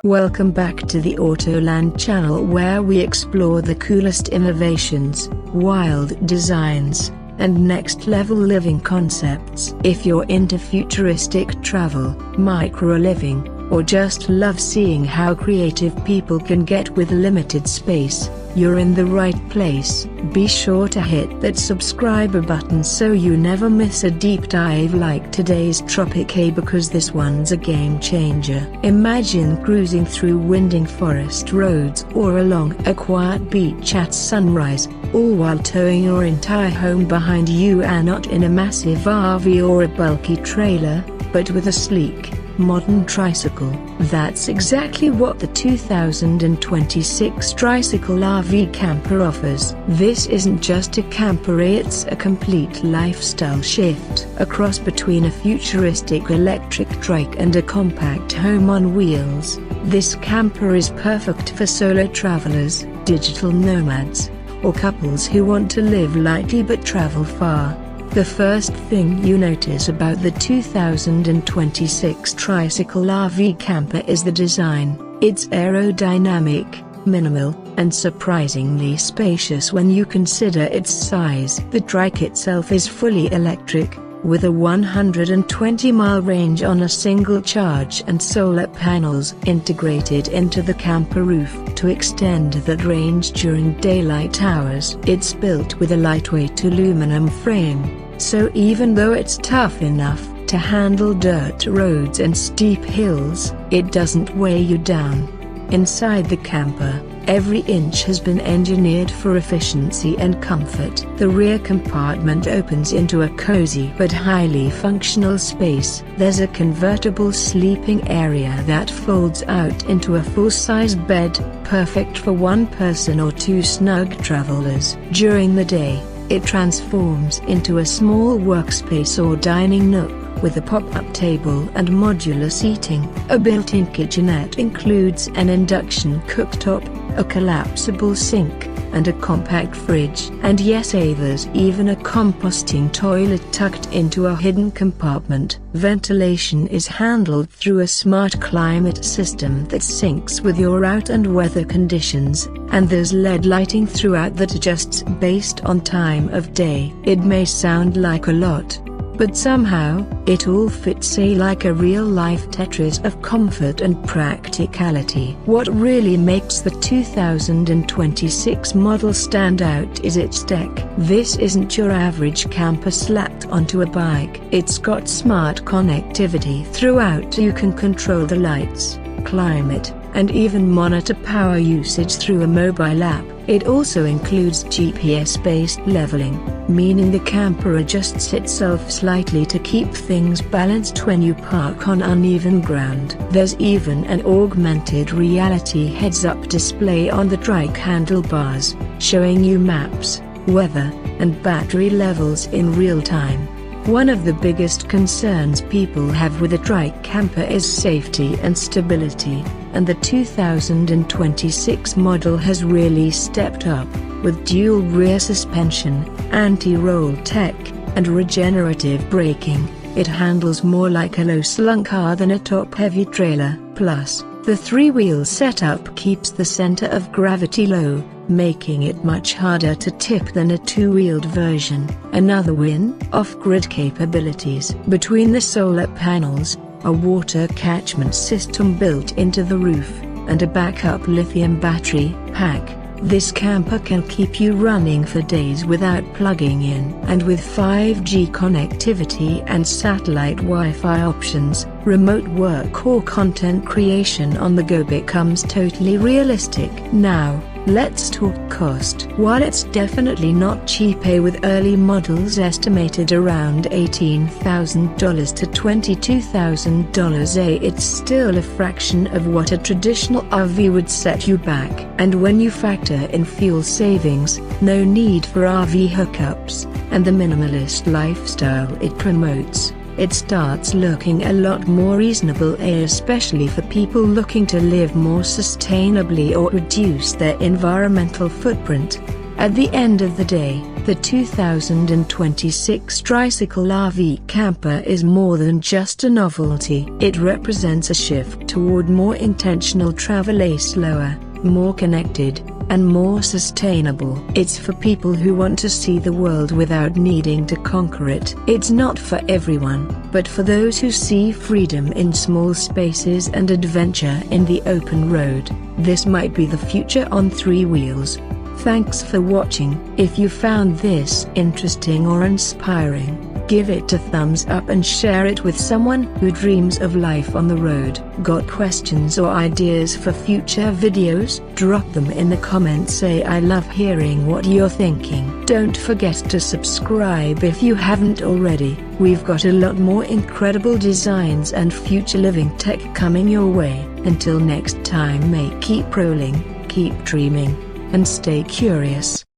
Welcome back to the Autoland channel, where we explore the coolest innovations, wild designs, and next-level living concepts. If you're into futuristic travel, micro-living, or just love seeing how creative people can get with limited space, you're in the right place. Be sure to hit that subscribe button so you never miss a deep dive like today's Topic A, because this one's a game changer. Imagine cruising through winding forest roads or along a quiet beach at sunrise, all while towing your entire home behind you, and not in a massive RV or a bulky trailer, but with a sleek, modern tricycle. That's exactly what the 2026 Tricycle RV Camper offers. This isn't just a camper, it's a complete lifestyle shift. A cross between a futuristic electric trike and a compact home on wheels, this camper is perfect for solo travelers, digital nomads, or couples who want to live lightly but travel far. The first thing you notice about the 2026 Tricycle RV Camper is the design. It's aerodynamic, minimal, and surprisingly spacious when you consider its size. The trike itself is fully electric, with a 120-mile range on a single charge and solar panels integrated into the camper roof to extend that range during daylight hours. It's built with a lightweight aluminum frame, so even though it's tough enough to handle dirt roads and steep hills, it doesn't weigh you down. Inside the camper, every inch has been engineered for efficiency and comfort. The rear compartment opens into a cozy but highly functional space. There's a convertible sleeping area that folds out into a full-size bed, perfect for one person or two snug travelers. During the day, it transforms into a small workspace or dining nook, with a pop-up table and modular seating. A built-in kitchenette includes an induction cooktop, a collapsible sink, and a compact fridge. And yes, there's even a composting toilet tucked into a hidden compartment. Ventilation is handled through a smart climate system that syncs with your out and weather conditions, and there's LED lighting throughout that adjusts based on time of day. It may sound like a lot, but somehow, it all fits like a real-life Tetris of comfort and practicality. What really makes the 2026 model stand out is its tech. This isn't your average camper slapped onto a bike. It's got smart connectivity throughout. You can control the lights, climate, and even monitor power usage through a mobile app. It also includes GPS-based leveling, meaning the camper adjusts itself slightly to keep things balanced when you park on uneven ground. There's even an augmented reality heads-up display on the trike handlebars, showing you maps, weather, and battery levels in real time. One of the biggest concerns people have with a trike camper is safety and stability, and the 2026 model has really stepped up, with dual rear suspension, anti-roll tech, and regenerative braking. It handles more like a low-slung car than a top-heavy trailer. Plus, the three-wheel setup keeps the center of gravity low, making it much harder to tip than a two-wheeled version. Another win: off-grid capabilities. Between the solar panels, a water catchment system built into the roof, and a backup lithium battery pack, this camper can keep you running for days without plugging in. And with 5G connectivity and satellite Wi-Fi options, remote work or content creation on the go becomes totally realistic. Now, let's talk cost. While it's definitely not cheap, with early models estimated around $18,000 to $22,000, it's still a fraction of what a traditional RV would set you back. And when you factor in fuel savings, no need for RV hookups, and the minimalist lifestyle it promotes, it starts looking a lot more reasonable, especially for people looking to live more sustainably or reduce their environmental footprint. At the end of the day, the 2026 Tricycle RV Camper is more than just a novelty. It represents a shift toward more intentional travel, a slower, more connected, and more sustainable. It's for people who want to see the world without needing to conquer it. It's not for everyone, but for those who see freedom in small spaces and adventure in the open road, this might be the future on 3 wheels. Thanks for watching. If you found this interesting or inspiring, give it a thumbs up and share it with someone who dreams of life on the road. Got questions or ideas for future videos? Drop them in the comments. Say I love hearing what you're thinking. Don't forget to subscribe if you haven't already. We've got a lot more incredible designs and future living tech coming your way. Until next time, keep rolling, keep dreaming, and stay curious.